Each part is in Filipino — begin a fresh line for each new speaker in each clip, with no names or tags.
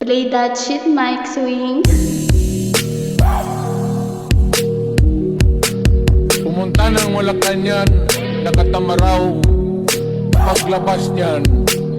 Play that shit, Mike Swing.
Pumunta ng Malacanang, nakatamaraw. Paglabas niyan,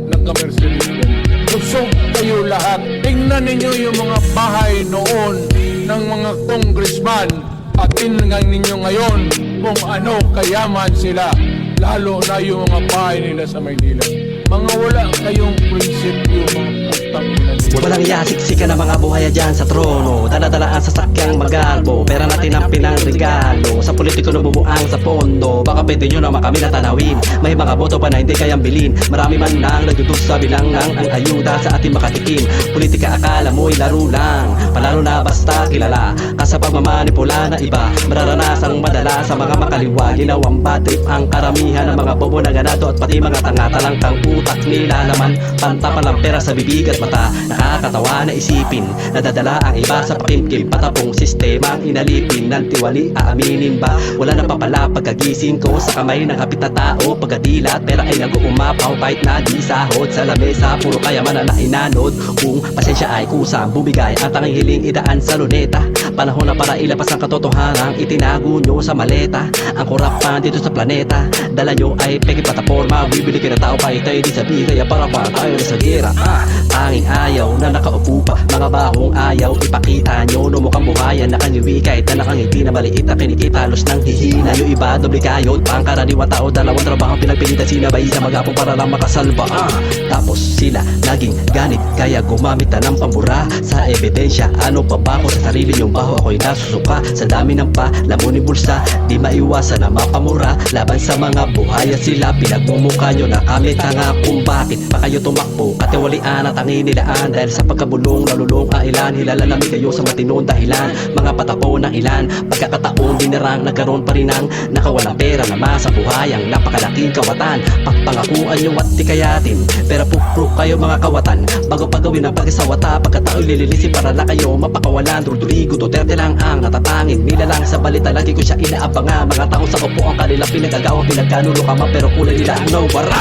nagka-Mercedes yan. Busog kayo lahat. Tingnan ninyo yung mga bahay noon ng mga congressman at tingnan ninyo ngayon kung ano kayaman sila. Lalo na yung mga bahay nila sa Maynila. Mga wala kayong prinsipyo, mga putang ina.
Walang yasiksikan ng mga buhaya dyan sa trono. Dala-dala ang sasakyang magarbo. Pera natin ang pinangregalo. Sa politiko nabubuang sa pondo. Baka pwede nyo naman kami natanawin. May mga boto pa na hindi kayang bilhin. Marami man nang nagdudus sa bilang ng ang ayuda sa ating makatikim. Politika akala mo'y laro lang. Palaro na basta kilala. Kasa pagmamanipula na iba. Mararanasang madala sa mga makaliwa. Ginawang bad trip ang karamihan ng mga bobo na ganado. At pati mga tanga-talang kang utak nila naman. Pantapan lang pera sa bibig at mata. Nakakatawa na isipin. Nadadala ang iba sa pakimkim. Patapong sistema ang inalipin. Ng tiwali aaminin ba? Wala na papala pagkagising ko sa kamay ng hapit na tao. Pagkadilat pera ay nag-uumapaw. Kahit na di sahod sa lamesa. Puro kayaman na inanod. Kung pasensya ay kusang bumigay. Ang tanging hiling idaan sa luneta. Panahon na para ilabas ang katotohanan. Itinago nyo sa maleta. Ang kurapan dito sa planeta. Dala nyo ay peke plataforma. Bibili ka na tao pa ito di sabi. Kaya para pa tayo na sa gira. Tanging ayaw na nakaupo pa. Mga bahong ayaw ipakita nyo. No mukhang buhayan nakangiwi. Kahit na nakangiti na maliit na kinikitalos ng hihina. Yung iba doble kayod. Pangkaraniwang tao dalawang trabaho pinagpilitan sinabay sa magapong para lang makasalba. Tapos sila naging ganit. Kaya gumamit na ng pambura sa ebidensya. Ano pa ba ko sa sarili yung baho? Ako'y nasusuka sa dami ng palamuning bulsa. Di maiwasan na mapamura. Laban sa mga buhaya sila. Pinagmumukha nyo na kami tanga kung bakit pa kayo tumakbo. Katiwalian at ang inilaan. Dahil sa pagkabulong nalulong ang ilan. Hilala namin kayo sa matinong dahilan. Mga patako ng ilan. Pagkakataon binarang nagkaroon pa rin ang nakawalang pera naman sa buhayang napakalaking kawatan. Pagpangakuan nyo at tikayatin. Pero pupro kayo mga kawatan. Bago pagawin ang pag-isawata. Pagkatao'y lililisin para na kayo mapakawalan. Rodrigo Duterte lang ang natatangin. Nilalang sa balita lagi ko siya inaabangan. Mga taong sa upo ang kanilang pinagagawa. Pinagkanulo kama pero kulay nila ang nawara.